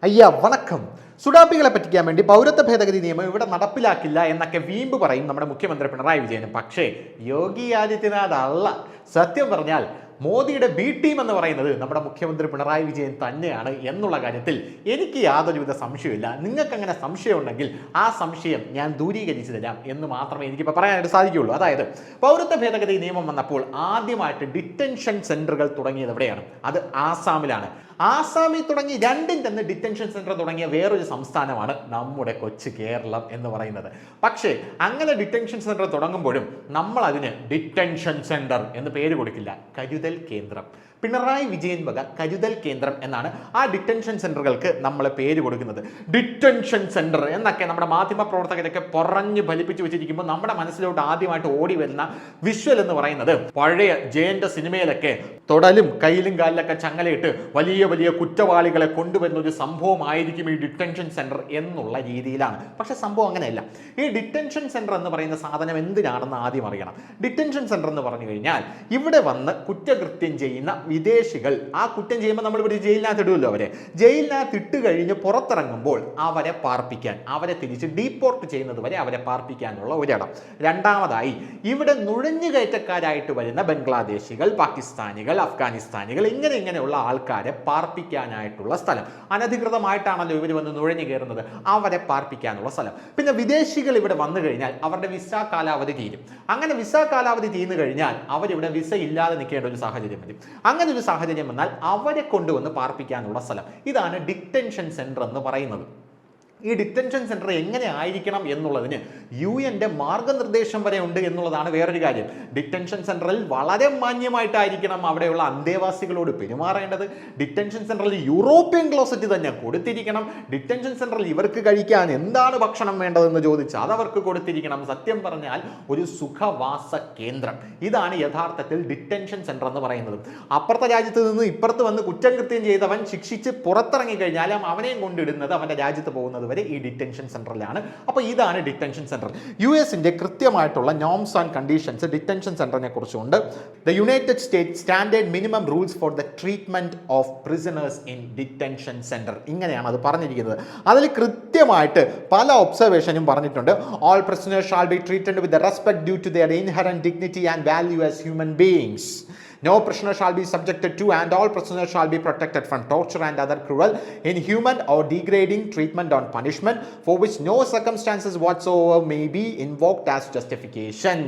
അയ്യാ വണക്കം. സുഡാപ്പികളെ പറ്റിക്കാൻ വേണ്ടി പൗരത്വ ഭേദഗതി നിയമം ഇവിടെ നടപ്പിലാക്കില്ല എന്നൊക്കെ വീമ്പ് പറയും നമ്മുടെ മുഖ്യമന്ത്രി പിണറായി വിജയൻ. പക്ഷേ യോഗി ആദിത്യനാഥ് അല്ല. സത്യം പറഞ്ഞാൽ മോദിയുടെ ബി ടീം എന്ന് പറയുന്നത് നമ്മുടെ മുഖ്യമന്ത്രി പിണറായി വിജയൻ തന്നെയാണ് എന്നുള്ള കാര്യത്തിൽ എനിക്ക് യാതൊരുവിധ സംശയമില്ല. നിങ്ങൾക്ക് അങ്ങനെ സംശയം ഉണ്ടെങ്കിൽ ആ സംശയം ഞാൻ ദൂരീകരിച്ചു തരാം എന്ന് മാത്രമേ എനിക്കിപ്പോൾ പറയാനായിട്ട് സാധിക്കുകയുള്ളൂ. അതായത് പൗരത്വ ഭേദഗതി നിയമം വന്നപ്പോൾ ആദ്യമായിട്ട് ഡിറ്റൻഷൻ സെന്ററുകൾ തുടങ്ങിയത് എവിടെയാണ്? അത് ആസാമിലാണ്. ആസാമിൽ തുടങ്ങി രണ്ടിൽ ഡിറ്റൻഷൻ സെന്റർ തുടങ്ങിയ വേറൊരു സംസ്ഥാനമാണ് നമ്മുടെ കൊച്ചു കേരളം എന്ന് പറയുന്നത്. പക്ഷേ അങ്ങനെ ഡിറ്റൻഷൻ സെന്റർ തുടങ്ങുമ്പോഴും നമ്മൾ അതിന് ഡിറ്റൻഷൻ സെന്റർ എന്ന് പേര് കൊടുക്കില്ല, കരുതൽ കേന്ദ്രം. പിണറായി വിജയൻ വക കരുതൽ കേന്ദ്രം എന്നാണ് ആ ഡിറ്റൻഷൻ സെന്ററുകൾക്ക് നമ്മൾ പേര് കൊടുക്കുന്നത്. ഡിറ്റൻഷൻ സെന്റർ എന്നൊക്കെ നമ്മുടെ മാധ്യമ പ്രവർത്തകരൊക്കെ പറഞ്ഞ് ഫലിപ്പിച്ച് വെച്ചിരിക്കുമ്പോൾ നമ്മുടെ മനസ്സിലോട്ട് ആദ്യമായിട്ട് ഓടി വരുന്ന വിഷ്വൽ എന്ന് പറയുന്നത് പഴയ ജയന്റെ സിനിമയിലൊക്കെ തൊടലും കയ്യിലും കാലിലൊക്കെ ചങ്ങലയിട്ട് വലിയ വലിയ കുറ്റവാളികളെ കൊണ്ടുവരുന്ന ഒരു സംഭവമായിരിക്കും ഈ ഡിറ്റൻഷൻ സെന്റർ എന്നുള്ള രീതിയിലാണ്. പക്ഷെ സംഭവം അങ്ങനെയല്ല. ഈ ഡിറ്റൻഷൻ സെന്റർ എന്ന് പറയുന്ന സാധനം എന്തിനാണെന്ന് ആദ്യം അറിയണം. ഡിറ്റൻഷൻ സെന്റർ എന്ന് പറഞ്ഞു കഴിഞ്ഞാൽ ഇവിടെ വന്ന് കുറ്റകൃത്യം ചെയ്യുന്ന വിദേശികൾ, ആ കുറ്റം ചെയ്യുമ്പോൾ നമ്മൾ ഇവിടെ ജയിലിനകത്ത് ഇടുമല്ലോ, ജയിലിനകത്ത് ഇട്ട് കഴിഞ്ഞ് പുറത്തിറങ്ങുമ്പോൾ അവരെ പാർപ്പിക്കാൻ, അവരെ തിരിച്ച് ഡീപ്പോർട്ട് ചെയ്യുന്നത് വരെ അവരെ പാർപ്പിക്കാനുള്ള ഒരിടം. രണ്ടാമതായി ഇവിടെ നുഴഞ്ഞുകയറ്റക്കാരായിട്ട് വരുന്ന ബംഗ്ലാദേശികൾ, പാകിസ്ഥാനികൾ, അഫ്ഗാനിസ്ഥാനികൾ ഇങ്ങനെയുള്ള ആൾക്കാരെ പാർപ്പിക്കാനായിട്ടുള്ള സ്ഥലം. അനധികൃതമായിട്ടാണല്ലോ ഇവർ വന്ന് നുഴഞ്ഞു കയറുന്നത്, അവരെ പാർപ്പിക്കാനുള്ള സ്ഥലം. പിന്നെ വിദേശികൾ ഇവിടെ വന്നു കഴിഞ്ഞാൽ അവരുടെ വിസ കാലാവധി തീരും. അങ്ങനെ വിസ കാലാവധി തീർന്നു കഴിഞ്ഞാൽ അവരിവിടെ വിസ ഇല്ലാതെ നിൽക്കേണ്ട ഒരു സാഹചര്യം വരും. അങ്ങനെ ഒരു സാഹചര്യം വന്നാൽ അവരെ കൊണ്ടുവന്ന് പാർപ്പിക്കാനുള്ള സ്ഥലം. ഇതാണ് ഡിറ്റൻഷൻ സെന്റർ എന്ന് പറയുന്നത്. ഈ ഡിറ്റൻഷൻ സെന്റർ എങ്ങനെ ആയിരിക്കണം എന്നുള്ളതിന് UN മാർഗനിർദ്ദേശം വരെ ഉണ്ട് എന്നുള്ളതാണ് വേറൊരു കാര്യം. ഡിറ്റൻഷൻ സെന്ററിൽ വളരെ മാന്യമായിട്ടായിരിക്കണം അവിടെയുള്ള അന്തേവാസികളോട് പെരുമാറേണ്ടത്. ഡിറ്റൻഷൻ സെന്ററിൽ യൂറോപ്യൻ ക്ലോസറ്റ് തന്നെ കൊടുത്തിരിക്കണം. ഡിറ്റൻഷൻ സെന്ററിൽ ഇവർക്ക് കഴിക്കാൻ എന്താണ് ഭക്ഷണം വേണ്ടതെന്ന് ചോദിച്ചാൽ അതവർക്ക് കൊടുത്തിരിക്കണം. സത്യം പറഞ്ഞാൽ ഒരു സുഖവാസ കേന്ദ്രം. ഇതാണ് യഥാർത്ഥത്തിൽ ഡിറ്റൻഷൻ സെന്റർ എന്ന് പറയുന്നത്. അപ്പുറത്തെ രാജ്യത്ത് നിന്ന് ഇപ്പുറത്ത് വന്ന് കുറ്റകൃത്യം ചെയ്തവൻ ശിക്ഷിച്ച് പുറത്തിറങ്ങി കഴിഞ്ഞാലും അവനെയും കൊണ്ടിടുന്നത് അവൻ്റെ രാജ്യത്ത് പോകുന്നത് ഈ ഡിറ്റൻഷൻ സെന്ററിലാണ്. അപ്പോൾ ഇതാണ് ഡിറ്റൻഷൻ സെന്റർ. US കൃത്യമായിട്ടുള്ള നോംസ് ആൻഡ് കണ്ടീഷൻസ് ഡിറ്റൻഷൻ സെന്ററിനെ കുറിച്ചുണ്ട്. The United State standard minimum rules for the treatment of prisoners in detention centre, ഇങ്ങനെയാണ് അത് പറഞ്ഞിരിക്കുന്നത്. അതിൽ കൃത്യമായിട്ട് പല ഒബ്സർവേഷനും പറഞ്ഞിട്ടുണ്ട്. All prisoners shall be treated with the respect due to their inherent dignity and value as human beings. No prisoner shall be subjected to and all prisoners shall be protected from torture and other cruel, inhuman or degrading treatment or punishment for which no circumstances whatsoever may be invoked as justification.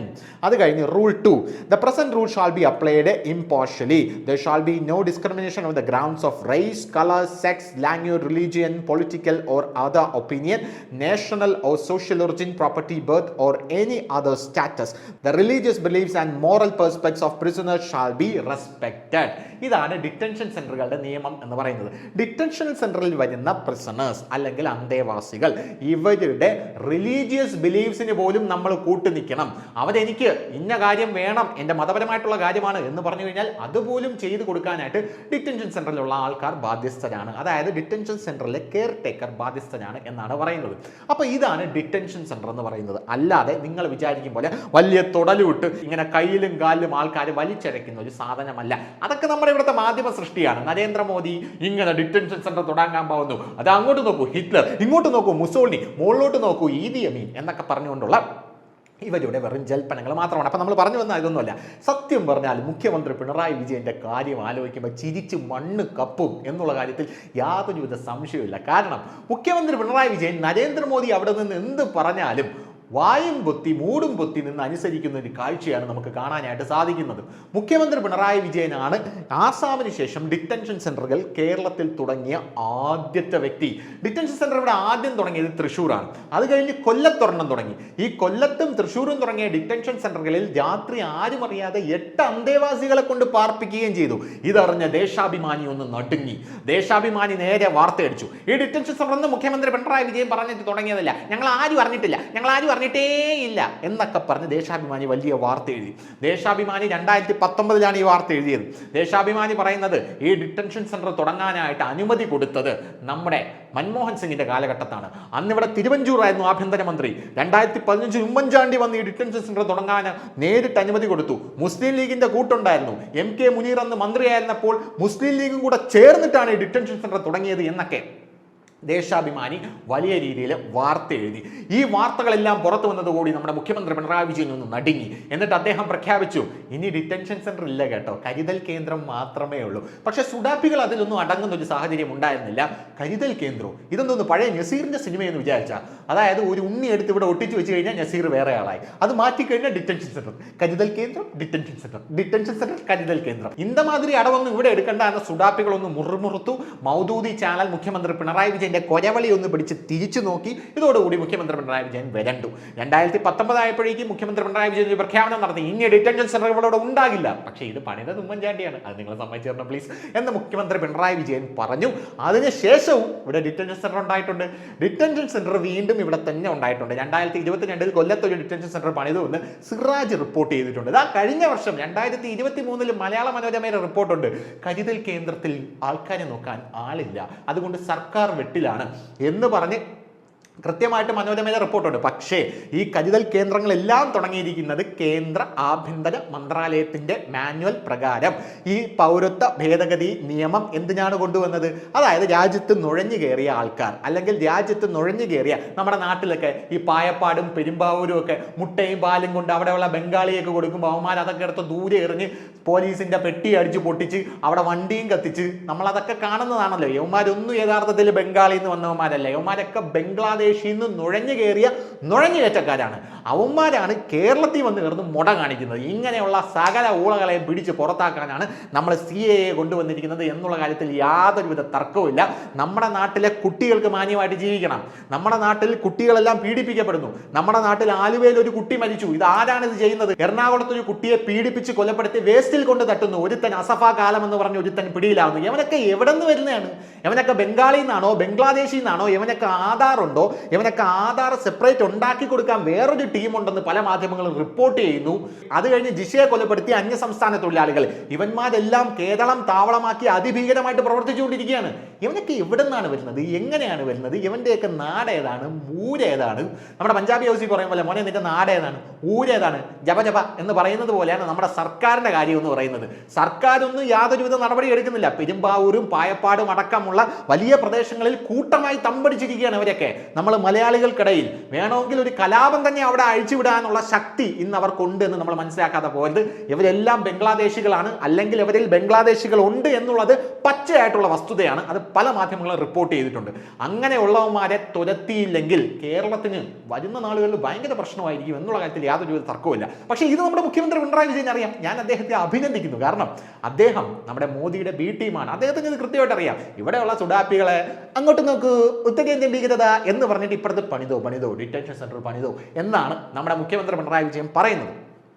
അത് കഴിഞ്ഞ് rule 2. The present rule shall be applied impartially. There shall be no discrimination on the grounds of race, color, sex, language, religion, political or other opinion, national or social origin, property, birth or any other status. The religious beliefs and moral perspectives of prisoners shall be respected. ഇതാണ് detention സെന്ററുകളുടെ നിയമം എന്ന് പറയുന്നത്. Detention സെന്ററിൽ വരുന്ന prisoners അല്ലെങ്കിൽ അന്തേവാസികൾ ഇവരുടെ religious ബിലീഫ്സിന് പോലും നമ്മൾ കൂട്ടുനിൽക്കണം. അവരെനിക്ക് ഇന്ന കാര്യം വേണം, എൻ്റെ മതപരമായിട്ടുള്ള കാര്യമാണ് എന്ന് പറഞ്ഞു കഴിഞ്ഞാൽ അതുപോലും ചെയ്തു കൊടുക്കാനായിട്ട് ഡിറ്റൻഷൻ സെന്ററിലുള്ള ആൾക്കാർ ബാധ്യസ്ഥരാണ്. അതായത് ഡിറ്റൻഷൻ സെന്ററിലെ കെയർ ടേക്കർ ബാധ്യസ്ഥനാണ് എന്നാണ് പറയുന്നത്. അപ്പോൾ ഇതാണ് ഡിറ്റൻഷൻ സെന്റർ എന്ന് പറയുന്നത്. അല്ലാതെ നിങ്ങൾ വിചാരിക്കും പോലെ വലിയ തൊടലുവിട്ട് ഇങ്ങനെ കയ്യിലും കാലിലും ആൾക്കാർ വലിച്ചഴയ്ക്കുന്ന ഒരു സാധനമല്ല. അതൊക്കെ നമ്മുടെ ഇവിടുത്തെ മാധ്യമ സൃഷ്ടിയാണ്. നരേന്ദ്രമോദി ഇങ്ങനെ ഡിറ്റൻഷൻ സെന്റർ തുടങ്ങാൻ പോകുന്നു, അത് അങ്ങോട്ട് നോക്കൂ ഹിറ്റ്ലർ, ഇങ്ങോട്ട് നോക്കൂ മുസോളിനി, മുകളിലോട്ട് നോക്കൂ ഈദി അമീൻ എന്നൊക്കെ പറഞ്ഞുകൊണ്ടുള്ള ഇവരുടെ വെറും ജൽപ്പനങ്ങൾ മാത്രമാണ്. അപ്പം നമ്മൾ പറഞ്ഞു വന്നാൽ ഇതൊന്നുമല്ല. സത്യം പറഞ്ഞാൽ മുഖ്യമന്ത്രി പിണറായി വിജയൻ്റെ കാര്യം ആലോചിക്കുമ്പോൾ ചിരിച്ച് മണ്ണ് കപ്പും എന്നുള്ള കാര്യത്തിൽ യാതൊരുവിധ സംശയമില്ല. കാരണം മുഖ്യമന്ത്രി പിണറായി വിജയൻ നരേന്ദ്രമോദി അവിടെ നിന്ന് എന്ത് പറഞ്ഞാലും വായും പൊത്തി മൂടും പൊത്തി നിന്ന് അനുസരിക്കുന്ന ഒരു കാഴ്ചയാണ് നമുക്ക് കാണാനായിട്ട് സാധിക്കുന്നത്. മുഖ്യമന്ത്രി പിണറായി വിജയനാണ് ആസാമിന് ശേഷം ഡിറ്റൻഷൻ സെന്ററുകൾ കേരളത്തിൽ തുടങ്ങിയ ആദ്യത്തെ വ്യക്തി. ഡിറ്റൻഷൻ സെന്റർ ഇവിടെ ആദ്യം തുടങ്ങിയത് തൃശ്ശൂരാണ്. അത് കഴിഞ്ഞ് കൊല്ലത്തൊരെണ്ണം തുടങ്ങി. ഈ കൊല്ലത്തും തൃശ്ശൂരും തുടങ്ങിയ ഡിറ്റൻഷൻ സെന്ററുകളിൽ രാത്രി ആരും അറിയാതെ 8 അന്തേവാസികളെ കൊണ്ട് പാർപ്പിക്കുകയും ചെയ്തു. ഇതറിഞ്ഞ ദേശാഭിമാനി ഒന്ന് നടുങ്ങി. ദേശാഭിമാനി നേരെ വാർത്തയടിച്ചു. ഈ ഡിറ്റൻഷൻ സെന്റർ മുഖ്യമന്ത്രി പിണറായി വിജയൻ പറഞ്ഞിട്ട് തുടങ്ങിയതല്ല, ഞങ്ങൾ ആരും അറിഞ്ഞിട്ടില്ല, ഞങ്ങൾ ആരും പറഞ്ഞിട്ടേ ഇല്ല എന്നൊക്കെ പറഞ്ഞ് ദേശാഭിമാനി വലിയ വാർത്ത എഴുതി. ദേശാഭിമാനി 2019 ഈ വാർത്ത എഴുതിയത്. ദേശാഭിമാനി പറയുന്നത് ഈ ഡിറ്റൻഷൻ സെന്റർ തുടങ്ങാനായിട്ട് അനുമതി കൊടുത്തത് നമ്മുടെ മൻമോഹൻ സിംഗിന്റെ കാലഘട്ടത്താണ്. അന്നിവിടെ തിരുവഞ്ചൂറായിരുന്നു ആഭ്യന്തരമന്ത്രി. 2015 ഉമ്മൻചാണ്ടി വന്ന് ഈ ഡിറ്റൻഷൻ സെന്റർ തുടങ്ങാൻ നേരിട്ട് അനുമതി കൊടുത്തു. മുസ്ലിം ലീഗിന്റെ കൂട്ടുണ്ടായിരുന്നു. MK മുനീർ അന്ന് മന്ത്രിയായിരുന്നപ്പോൾ മുസ്ലിം ലീഗും കൂടെ ചേർന്നിട്ടാണ് ഈ ഡിറ്റൻഷൻ സെന്റർ തുടങ്ങിയത് എന്നൊക്കെ ദേശാഭിമാനി വലിയ രീതിയിൽ വാർത്ത എഴുതി. ഈ വാർത്തകളെല്ലാം പുറത്തു വന്നതുകൂടി നമ്മുടെ മുഖ്യമന്ത്രി പിണറായി വിജയൻ ഒന്ന് നടുങ്ങി. എന്നിട്ട് അദ്ദേഹം പ്രഖ്യാപിച്ചു, ഇനി ഡിറ്റൻഷൻ സെന്റർ ഇല്ല കേട്ടോ, കരുതൽ കേന്ദ്രം മാത്രമേ ഉള്ളൂ. പക്ഷെ സുഡാപ്പികൾ അതിലൊന്നും അടങ്ങുന്ന ഒരു സാഹചര്യം ഉണ്ടായിരുന്നില്ല. കരുതൽ കേന്ദ്രവും ഇതൊന്നും പഴയ നസീറിന്റെ സിനിമയെന്ന് വിചാരിച്ചാൽ, അതായത് ഒരു ഉണ്ണി എടുത്ത് ഇവിടെ ഒട്ടിച്ച് വെച്ച് കഴിഞ്ഞാൽ നസീർ വേറെ ആളായി, അത് മാറ്റിക്കഴിഞ്ഞാൽ ഡിറ്റൻഷൻ സെന്റർ, കരുതൽ കേന്ദ്രം, ഡിറ്റൻഷൻ സെന്റർ, ഡിറ്റൻഷൻ സെന്റർ, കരുതൽ കേന്ദ്രം. ഇന്തമാതിരി അടവൊന്നും ഇവിടെ എടുക്കേണ്ട എന്ന സുഡാപ്പികളൊന്ന് മുറുമുറുത്തു. മൗദൂദി ചാനൽ മുഖ്യമന്ത്രി പിണറായി വിജയൻ കൊരവളി ഒന്ന് പിടിച്ച് തിരിച്ചു നോക്കി. ഇതോടുകൂടി മുഖ്യമന്ത്രി പിണറായി വിജയൻ വരണ്ടു. 2019 ആയപ്പോഴേക്കും മുഖ്യമന്ത്രി പിണറായി വിജയൻ ഒരു പ്രഖ്യാപനം നടത്തി, ഇനി ഡിറ്റൻഷൻ സെന്റർ ഇവിടെ ഉണ്ടാകില്ല. പക്ഷേ ഇത് പണിതത് ഉമ്മൻചാണ്ടിയാണ്, അത് നിങ്ങൾ സമ്മതിച്ചു തരണം പ്ലീസ് എന്ന് മുഖ്യമന്ത്രി പിണറായി വിജയൻ പറഞ്ഞു. അതിനുശേഷവും ഇവിടെ ഡിറ്റൻഷൻ സെന്റർ ഉണ്ടായിട്ടുണ്ട്. ഡിറ്റൻഷൻ സെന്റർ വീണ്ടും ഇവിടെ തന്നെ ഉണ്ടായിട്ടുണ്ട്. 2022 കൊല്ലത്ത് ഒരു ഡിറ്റൻഷൻ സെന്റർ പണിതു എന്ന് സിറാജ് റിപ്പോർട്ട് ചെയ്തിട്ടുണ്ട്. ഇതാ കഴിഞ്ഞ വർഷം 2023 മലയാള മനോരമയുടെ റിപ്പോർട്ടുണ്ട്, കരുതൽ കേന്ദ്രത്തിൽ ആൾക്കാരെ നോക്കാൻ ആളില്ല, അതുകൊണ്ട് സർക്കാർ വെട്ടിലാണ് എന്ന് പറഞ്ഞ് കൃത്യമായിട്ട് മനോരമയുടെ റിപ്പോർട്ടുണ്ട്. പക്ഷേ ഈ കരുതൽ കേന്ദ്രങ്ങളെല്ലാം തുടങ്ങിയിരിക്കുന്നത് കേന്ദ്ര ആഭ്യന്തര മന്ത്രാലയത്തിന്റെ മാനുവൽ പ്രകാരം. ഈ പൗരത്വ ഭേദഗതി നിയമം എന്തിനാണ് കൊണ്ടുവന്നത്? അതായത് രാജ്യത്ത് നുഴഞ്ഞു കയറിയ ആൾക്കാർ, അല്ലെങ്കിൽ രാജ്യത്ത് നുഴഞ്ഞു കയറിയ നമ്മുടെ നാട്ടിലൊക്കെ ഈ പായപ്പാടും പെരുമ്പാവൂരും ഒക്കെ മുട്ടയും പാലും കൊണ്ട് അവിടെയുള്ള ബംഗാളിയൊക്കെ കൊടുക്കുമ്പോൾ അവന്മാർ അതൊക്കെ എടുത്ത് ദൂരെ എറിഞ്ഞ് പോലീസിന്റെ പെട്ടി അടിച്ച് പൊട്ടിച്ച് അവിടെ വണ്ടിയും കത്തിച്ച് നമ്മളതൊക്കെ കാണുന്നതാണല്ലോ. യവന്മാരൊന്നും യഥാർത്ഥത്തിൽ ബംഗാളിൽ നിന്ന് വന്നവന്മാരല്ല, യവന്മാരൊക്കെ ബംഗ്ലാദേശിൽ നിന്ന് നുഴഞ്ഞു കയറിയ നുഴഞ്ഞുകയറ്റക്കാരാണ്. അവന്മാരാണ് കേരളത്തിൽ വന്ന് കയറുന്ന മുട കാണിക്കുന്നത്. ഇങ്ങനെയുള്ള സകല ഊളകളെ പിടിച്ച് പുറത്താക്കാനാണ് നമ്മൾ CAA കൊണ്ടുവന്നിരിക്കുന്നത് എന്നുള്ള കാര്യത്തിൽ യാതൊരുവിധ തർക്കവുമില്ല. നമ്മുടെ നാട്ടിലെ കുട്ടികൾക്ക് മാന്യമായിട്ട് ജീവിക്കണം. നമ്മുടെ നാട്ടിൽ കുട്ടികളെല്ലാം പീഡിപ്പിക്കപ്പെടുന്നു. നമ്മുടെ നാട്ടിൽ ആലുവയിൽ ഒരു കുട്ടി മരിച്ചു. ഇത് ആരാണ് ഇത് ചെയ്യുന്നത്? എറണാകുളത്ത് ഒരു കുട്ടിയെ പീഡിപ്പിച്ച് കൊലപ്പെടുത്തി വേസ്റ്റിൽ കൊണ്ട് തട്ടുന്നു. ഒരുത്തൻ അസഫ കാലം എന്ന് പറഞ്ഞ് ഒരുത്തൻ പിടിയിലാവുന്നു. ഇവനൊക്കെ എവിടെ നിന്ന് വരുന്നതാണ്? ഇവനൊക്കെ ബംഗാളിൽ നിന്നാണോ ബംഗ്ലാദേശിൽ നിന്നാണോ? ഇവനൊക്കെ ആധാർ ഉണ്ടോ? ഇവനൊക്കെ ആധാർ സെപ്പറേറ്റ് ഉണ്ടാക്കി കൊടുക്കാൻ വേറൊരു ടീമുണ്ടെന്ന് പല മാധ്യമങ്ങളും റിപ്പോർട്ട് ചെയ്യുന്നു. അത് കഴിഞ്ഞ് ജിഷയെ കൊലപ്പെടുത്തിയ അന്യസംസ്ഥാന തൊഴിലാളികൾ, ഇവന്മാരെല്ലാം കേരളം താവളമാക്കി അതിഭീകരമായിട്ട് പ്രവർത്തിച്ചുകൊണ്ടിരിക്കുകയാണ്. ഇവനൊക്കെ എവിടെ നിന്നാണ് വരുന്നത്? എങ്ങനെയാണ് വരുന്നത്? ഇവന്റെയൊക്കെ നാടേതാണ്? ഊരേതാണ്? നമ്മുടെ പഞ്ചാബി ഹൗസിൽ പറയും പോലെ, മോനെ നിന്റെ നാടേതാണ്, ഊരേതാണ്, ജപ ജപ എന്ന് പറയുന്നത് പോലെയാണ് നമ്മുടെ സർക്കാരിന്റെ കാര്യം എന്ന് പറയുന്നത്. സർക്കാരൊന്നും യാതൊരുവിധ നടപടി എടുക്കുന്നില്ല. പെരുമ്പാവൂരും പായപ്പാടും അടക്കമുള്ള വലിയ പ്രദേശങ്ങളിൽ കൂട്ടമായി തമ്പടിച്ചിരിക്കുകയാണ് അവരൊക്കെ. നമ്മൾ മലയാളികൾക്കിടയിൽ വേണമെങ്കിൽ ഒരു കലാപം തന്നെ അവിടെ അഴിച്ചുവിടാനുള്ള ശക്തി ഇന്ന് അവർക്കുണ്ട് എന്ന് നമ്മൾ മനസ്സിലാക്കാതെ പോയത്. ഇവരെല്ലാം ബംഗ്ലാദേശികളാണ്, അല്ലെങ്കിൽ ഇവരിൽ ബംഗ്ലാദേശികൾ ഉണ്ട് എന്നുള്ളത് പച്ചയായിട്ടുള്ള വസ്തുതയാണ്. അത് പല മാധ്യമങ്ങളും റിപ്പോർട്ട് ചെയ്തിട്ടുണ്ട്. അങ്ങനെയുള്ളവന്മാരെ തുരത്തിയില്ലെങ്കിൽ കേരളത്തിന് വരുന്ന നാളുകളിൽ ഭയങ്കര പ്രശ്നമായിരിക്കും എന്നുള്ള കാര്യത്തിൽ യാതൊരു തർക്കവുമില്ല. പക്ഷേ ഇത് നമ്മുടെ മുഖ്യമന്ത്രി പിണറായി വിജയൻ അറിയാം. ഞാൻ അദ്ദേഹത്തെ അഭിനന്ദിക്കുന്നു. കാരണം അദ്ദേഹം നമ്മുടെ മോദിയുടെ ബി ടീമാണ്. അദ്ദേഹത്തിന് ഇത് കൃത്യമായിട്ട് അറിയാം. ഇവിടെയുള്ള സുഡാപ്പികളെ അങ്ങോട്ട് നോക്കൂ, ഉത്തരേന്ത്യൻ ഭീകരത എന്ന് പറഞ്ഞിട്ട് ഇപ്പുറത്ത് പണിതോ ഡിറ്റൻഷൻ സെന്റർ പണിതോ എന്നാണ് നമ്മുടെ മുഖ്യമന്ത്രി പിണറായി വിജയൻ പറയുന്നത്.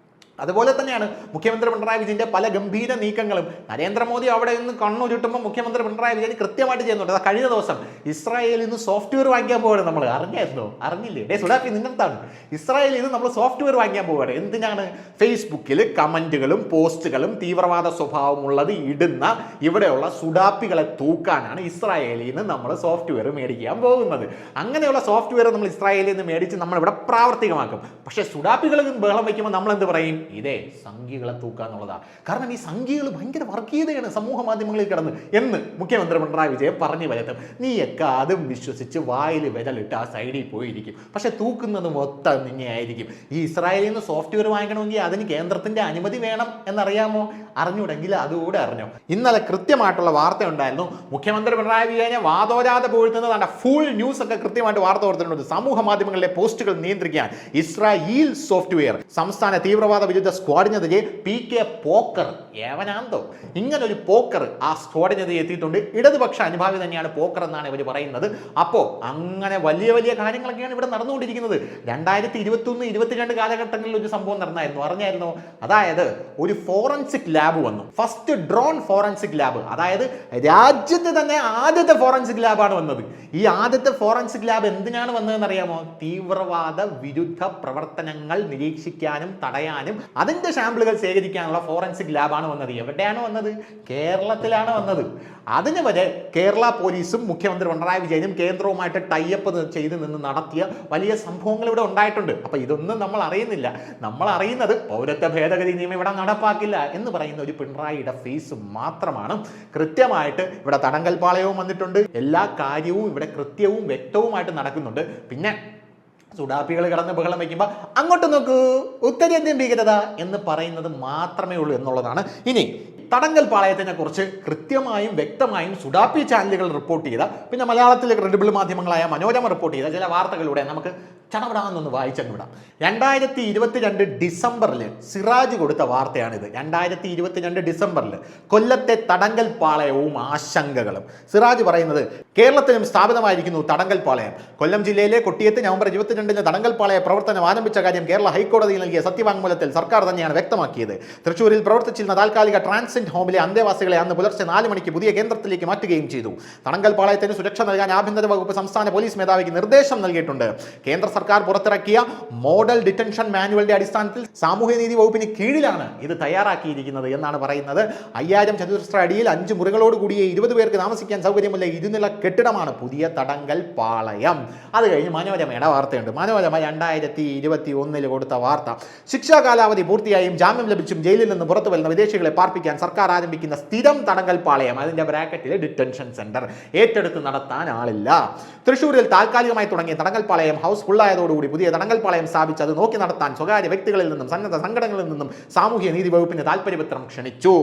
അതുപോലെ തന്നെയാണ് മുഖ്യമന്ത്രി പിണറായി വിജയന്റെ പല ഗംഭീര നീക്കങ്ങളും. നരേന്ദ്രമോദി അവിടെ നിന്ന് കണ്ണുരുട്ടുമ്പോൾ മുഖ്യമന്ത്രി പിണറായി വിജയൻ കൃത്യമായിട്ട് ചെയ്യുന്നുണ്ട്. കഴിഞ്ഞ ദിവസം ഇസ്രായേലിൽ നിന്ന് സോഫ്റ്റ്വെയർ വാങ്ങിക്കാൻ പോവുകയാണ്. നമ്മൾ അറിഞ്ഞായിരുന്നോ? അറിഞ്ഞില്ലേ? സുഡാപ്പി നിന്നെത്താണ്? ഇസ്രായേലിൽ നിന്ന് നമ്മൾ സോഫ്റ്റ്വെയർ വാങ്ങിക്കാൻ പോവുകയാണ്. എന്തിനാണ്? ഫേസ്ബുക്കിൽ കമന്റുകളും പോസ്റ്റുകളും തീവ്രവാദ സ്വഭാവമുള്ളത് ഇടുന്ന ഇവിടെയുള്ള സുഡാപ്പികളെ തൂക്കാനാണ് ഇസ്രായേലിൽ നിന്ന് നമ്മൾ സോഫ്റ്റ്വെയർ മേടിക്കാൻ പോകുന്നത്. അങ്ങനെയുള്ള സോഫ്റ്റ്വെയർ നമ്മൾ ഇസ്രായേലിൽ നിന്ന് മേടിച്ച് നമ്മളിവിടെ പ്രാവർത്തികമാക്കും. പക്ഷേ സുഡാപ്പികൾ ബഹളം വയ്ക്കുമ്പോൾ നമ്മൾ എന്ത് പറയും? ഇതേ സംഘികളെ തൂക്കുക എന്നുള്ളതാണ്. കാരണം ഈ സംഘികൾ ഭയങ്കര വർഗീയതയാണ് സമൂഹ മാധ്യമങ്ങളിൽ കിടന്ന് എന്ന് മുഖ്യമന്ത്രി പിണറായി വിജയൻ പറഞ്ഞു വരത്തും. നീയൊക്കെ അതും വിശ്വസിച്ച് വായിൽ വിരലിട്ട് ആ സൈഡിൽ പോയിരിക്കും. പക്ഷെ തൂക്കുന്നത് മൊത്തം നിന്നെയായിരിക്കും. ഈ ഇസ്രായേലിൽ നിന്ന് സോഫ്റ്റ്വെയർ വാങ്ങിക്കണമെങ്കിൽ അതിന് കേന്ദ്രത്തിന്റെ അനുമതി വേണം എന്നറിയാമോ? അറിഞ്ഞൂടെങ്കിൽ അതുകൂടെ അറിഞ്ഞോ. ഇന്നലെ കൃത്യമായിട്ടുള്ള വാർത്ത ഉണ്ടായിരുന്നു. മുഖ്യമന്ത്രി പിണറായി വിജയനെ വാതോരാതെ പോയിട്ടുന്നതാണ്. ഫുൾ ന്യൂസ് ഒക്കെ കൃത്യമായിട്ട് വാർത്ത കൊടുത്തിട്ടുണ്ട്. സമൂഹ മാധ്യമങ്ങളിലെ പോസ്റ്റുകൾ നിയന്ത്രിക്കാൻ ഇസ്രായേൽ സോഫ്റ്റ്വെയർ സംസ്ഥാന തീവ്രവാദ വിരുദ്ധ സ്ക്വാഡിനെതിരെ PK പോക്കർ ഏവനാന്തോ ഇങ്ങനൊരു പോക്കർ ആ സ്ക്വാഡിനെതിരെ എത്തിയിട്ടുണ്ട്. ഇടതുപക്ഷ അനുഭാവി തന്നെയാണ് പോക്കർ എന്നാണ് ഇവർ പറയുന്നത്. അപ്പോൾ അങ്ങനെ വലിയ വലിയ കാര്യങ്ങളൊക്കെയാണ് ഇവിടെ നടന്നുകൊണ്ടിരിക്കുന്നത്. 2021-22 കാലഘട്ടങ്ങളിൽ ഒരു സംഭവം നടന്നായിരുന്നു, അറിഞ്ഞായിരുന്നോ? അതായത് ഒരു ഫോറൻസിക് ലാബ് വന്നു. ഫസ്റ്റ് ഡ്രോൺ ഫോറൻസിക് ലാബ്, അതായത് രാജ്യത്ത് തന്നെ ആദ്യത്തെ ഫോറൻസിക് ലാബാണ് വന്നത്. ഈ ആദ്യത്തെ ഫോറൻസിക് ലാബ് എന്തിനാണ് വന്നതെന്ന് അറിയാമോ? തീവ്രവാദ വിരുദ്ധ പ്രവർത്തനങ്ങൾ നിരീക്ഷിക്കാനും തടയാനും അതിൻ്റെ സാമ്പിളുകൾ ശേഖരിക്കാനുള്ള ഫോറൻസിക് ലാബാണ് വന്നത്. എവിടെയാണ് വന്നത്? കേരളത്തിലാണ് വന്നത്. അതിന് വരെ കേരള പോലീസും മുഖ്യമന്ത്രി പിണറായി വിജയനും കേന്ദ്രവുമായിട്ട് ടൈപ്പ് ചെയ്ത് നിന്ന് നടത്തിയ വലിയ സംഭവങ്ങൾ ഇവിടെ ഉണ്ടായിട്ടുണ്ട്. അപ്പോൾ ഇതൊന്നും നമ്മൾ അറിയുന്നില്ല. നമ്മൾ അറിയുന്നത് പൗരത്വ ഭേദഗതി നിയമം ഇവിടെ നടപ്പാക്കില്ല എന്ന് പറയുന്ന ഒരു പിണറായിയുടെ ഫേസ് മാത്രമാണ്. കൃത്യമായിട്ട് ഇവിടെ തടങ്കൽ പാളയവും വന്നിട്ടുണ്ട്. എല്ലാ കാര്യവും ഇവിടെ കൃത്യവും വ്യക്തവുമായിട്ട് നടക്കുന്നുണ്ട്. പിന്നെ സുഡാപ്പികൾ കിടന്ന് ബഹളം വയ്ക്കുമ്പോൾ അങ്ങോട്ട് നോക്കൂ ഉത്തരേന്ത്യൻ ഭീകരത എന്ന് പറയുന്നത് മാത്രമേ ഉള്ളൂ എന്നുള്ളതാണ്. ഇനി തടങ്കൽ പാളയത്തിനെ കുറിച്ച് കൃത്യമായും വ്യക്തമായും സുഡാപ്പി ചാനലുകൾ റിപ്പോർട്ട് ചെയ്ത, പിന്നെ മലയാളത്തിലെ ക്രെഡിബിൾ മാധ്യമങ്ങളായ മനോരമ റിപ്പോർട്ട് ചെയ്ത ചില വാർത്തകളിലൂടെ നമുക്ക് ചടപടാന്നൊന്ന് വായിച്ചങ്ങ് വിടാം. 2022 ഡിസംബറിൽ സിറാജ് കൊടുത്ത വാർത്തയാണിത്. 2022 ഡിസംബറിൽ കൊല്ലത്തെ തടങ്കൽ പാളയവും ആശങ്കകളും. സിറാജ് പറയുന്നത്, കേരളത്തിലും സ്ഥാപിതമായിരിക്കുന്നു തടങ്കൽ പാളയം. കൊല്ലം ജില്ലയിലെ കൊട്ടിയത്ത് നവംബർ 22-ന് തടങ്കൽ പാളയ പ്രവർത്തനം ആരംഭിച്ച കാര്യം കേരള ഹൈക്കോടതിയിൽ നൽകിയ സത്യവാങ്മൂലത്തിൽ സർക്കാർ തന്നെയാണ് വ്യക്തമാക്കിയത്. തൃശ്ശൂരിൽ പ്രവർത്തിച്ചിരുന്ന താൽക്കാലിക ട്രാൻസിറ്റ് ഹോമിലെ അന്തേവാസികളെ അന്ന് പുലർച്ചെ 4 മണിക്ക് പുതിയ കേന്ദ്രത്തിലേക്ക് മാറ്റുകയും ചെയ്തു. തടങ്കൽ പാളയത്തിന് സുരക്ഷ നൽകാൻ ആഭ്യന്തര വകുപ്പ് സംസ്ഥാന പോലീസ് മേധാവിക്ക് നിർദ്ദേശം നൽകിയിട്ടുണ്ട്. കേന്ദ്ര സർക്കാർ പുറത്തിറക്കിയ മോഡൽ ഡിറ്റൻഷൻ മാനുവലിന്റെ അടിസ്ഥാനത്തിൽ സാമൂഹ്യനീതി വകുപ്പിന് കീഴിലാണ് ഇത് തയ്യാറാക്കിയിരിക്കുന്നത് എന്നാണ് പറയുന്നത്. 5000 ചതുരശ്ര അടിയിൽ 5 മുറികളോട് കൂടിയ 20 പേർക്ക് താമസിക്കാൻ സൗകര്യമുള്ള ഇരുനില കെട്ടിടമാണ് പുതിയ തടങ്കൽ പാളയം. അത് കഴിഞ്ഞ് മനോരമയുടെ വാർത്തയുണ്ട്. മനോരമ 2021 കൊടുത്ത വാർത്ത, ശിക്ഷാ കാലാവധി പൂർത്തിയായും ജാമ്യം ലഭിച്ചും ജയിലിൽ നിന്ന് പുറത്തു വരുന്ന വിദേശികളെ പാർപ്പിക്കാൻ സർക്കാർ ആരംഭിക്കുന്ന സ്ഥിരം തടങ്കൽ പാളയം, അതിന്റെ ബ്രാക്കറ്റിൽ ഡിറ്റൻഷൻ സെന്റർ, ഏറ്റെടുത്ത് നടത്താൻ ആളില്ല. തൃശ്ശൂരിൽ താൽക്കാലികമായി തുടങ്ങിയ തടങ്കൽ പാളയം ഹൗസ് ഫുള്ളായതോടുകൂടി പുതിയ തടങ്കൽ പാളയം സ്ഥാപിച്ച് അത് നോക്കി നടത്താൻ സ്വകാര്യ വ്യക്തികളിൽ നിന്നും സന്നദ്ധ സംഘടനകളിൽ നിന്നും സാമൂഹ്യ നീതി വകുപ്പിന് താൽപര്യപത്രം ക്ഷണിച്ചു.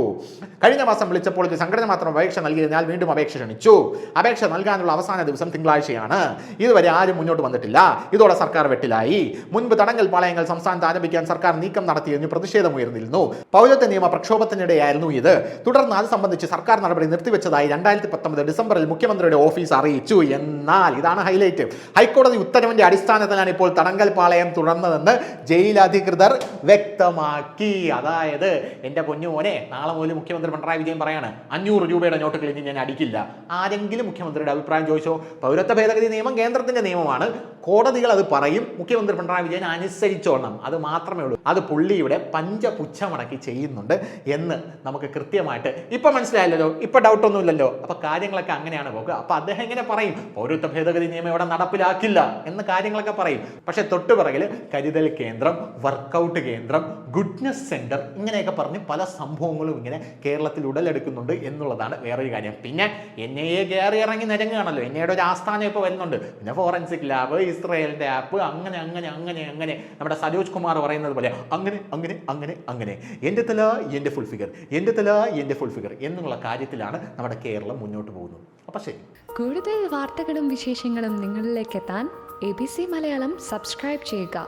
കഴിഞ്ഞ മാസം വിളിച്ചപ്പോൾ ഒരു സംഘടന മാത്രം അപേക്ഷ നൽകിയതിനാൽ വീണ്ടും അപേക്ഷ ക്ഷണിച്ചു. അപേക്ഷ നൽകാനുള്ള അവസാന ദിവസം തിങ്കളാഴ്ചയാണ്. ഇതുവരെ ആരും മുന്നോട്ട് വന്നിട്ടില്ല. ഇതോടെ സർക്കാർ വെട്ടിലായി. മുൻപ് തടങ്കൽ പാളയങ്ങൾ സംസ്ഥാനത്ത് ആരംഭിക്കാൻ സർക്കാർ നീക്കം നടത്തിയതിന് പ്രതിഷേധമുയർന്നിരുന്നു. പൗരത്വ നിയമ പ്രക്ഷോഭത്തിനിടെയായിരുന്നു ഇത്. തുടർന്ന് അത് സംബന്ധിച്ച് സർക്കാർ നടപടി നിർത്തിവെച്ചതായി 2019 ഡിസംബറിൽ മുഖ്യമന്ത്രിയുടെ ഓഫീസ് അറിയിച്ചു. എന്നാൽ ഇതാണ് ഹൈലൈറ്റ്, ഹൈക്കോടതി ഉത്തരവിന്റെ അടിസ്ഥാനത്തിലാണ് ഇപ്പോൾ തടങ്കൽ പാളയം തുടർന്നതെന്ന് ജയിൽ അധികൃതർ വ്യക്തമാക്കി. അതായത് എൻ്റെ പൊന്നുമോനെ, നാളെ മുതൽ മുഖ്യമന്ത്രി പിണറായി വിജയൻ പറയാണ് 500 രൂപയുടെ നോട്ടുകൾ ഇനി ഞാൻ അടിക്കില്ല. ആരെങ്കിലും മുഖ്യമന്ത്രിയുടെ അഭിപ്രായം ചോദിച്ചോ? പൗരത്വ ഭേദഗതി നിയമം കേന്ദ്രത്തിന്റെ നിയമമാണ്, കോടതികൾ അത് പറയും, മുഖ്യമന്ത്രി പിണറായി വിജയൻ അനുസരിച്ചോണം. അത് മാത്രമേ ഉള്ളൂ. അത് പുള്ളിയുടെ പഞ്ചപുച്ഛമടക്കി ചെയ്യുന്നുണ്ട് എന്ന് നമുക്ക് കൃത്യമായിട്ട് ഇപ്പൊ മനസ്സിലായല്ലോ. ഇപ്പൊ ഡൗട്ടൊന്നുമില്ലല്ലോ. അപ്പൊ കാര്യങ്ങളൊക്കെ അങ്ങനെയാണ് പോകുക. അപ്പൊ അദ്ദേഹം എങ്ങനെ പറയും പൗരത്വ ഭേദഗതി നിയമം ഇവിടെ നടപ്പിലാക്കില്ല എന്ന് കാര്യങ്ങളൊക്കെ പറയും. പക്ഷെ തൊട്ടുപിറകിൽ കരുതൽ കേന്ദ്രം, വർക്കൗട്ട് കേന്ദ്രം, ഗുഡ്നസ് സെന്റർ, ഇങ്ങനെയൊക്കെ പറഞ്ഞ് പല സംഭവങ്ങളും ഇങ്ങനെ കേരളത്തിൽ ഉടലെടുക്കുന്നുണ്ട് എന്നുള്ളതാണ് വേറൊരു കാര്യം. പിന്നെ NIA കയറി ഇറങ്ങി നിരങ്ങുകയാണല്ലോ. NIAയുടെ ഒരു ആസ്ഥാനം ഇപ്പോൾ വരുന്നുണ്ട്. പിന്നെ ഫോറൻസിക് ലാബ്, ഇസ്രയേലിന്റെ ആപ്പ്, അങ്ങനെ അങ്ങനെ അങ്ങനെ അങ്ങനെ നമ്മുടെ സരോജ് കുമാർ പറയുന്നത് പോലെ അങ്ങനെ അങ്ങനെ അങ്ങനെ അങ്ങനെ എൻ്റെ തല എൻ്റെ ഫുൾ ഫിഗർ, എൻ്റെ തല എൻ്റെ ഫുൾ ഫിഗർ എന്നുള്ള കാര്യത്തിലാണ് നമ്മുടെ കേരളം മുന്നോട്ട് പോകുന്നത്. അപ്പം ശരി, കൂടുതൽ വാർത്തകളും വിശേഷങ്ങളും നിങ്ങളിലേക്ക് എത്താൻ ABC മലയാളം സബ്സ്ക്രൈബ് ചെയ്യുക,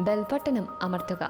ബെൽ ബട്ടണും അമർത്തുക.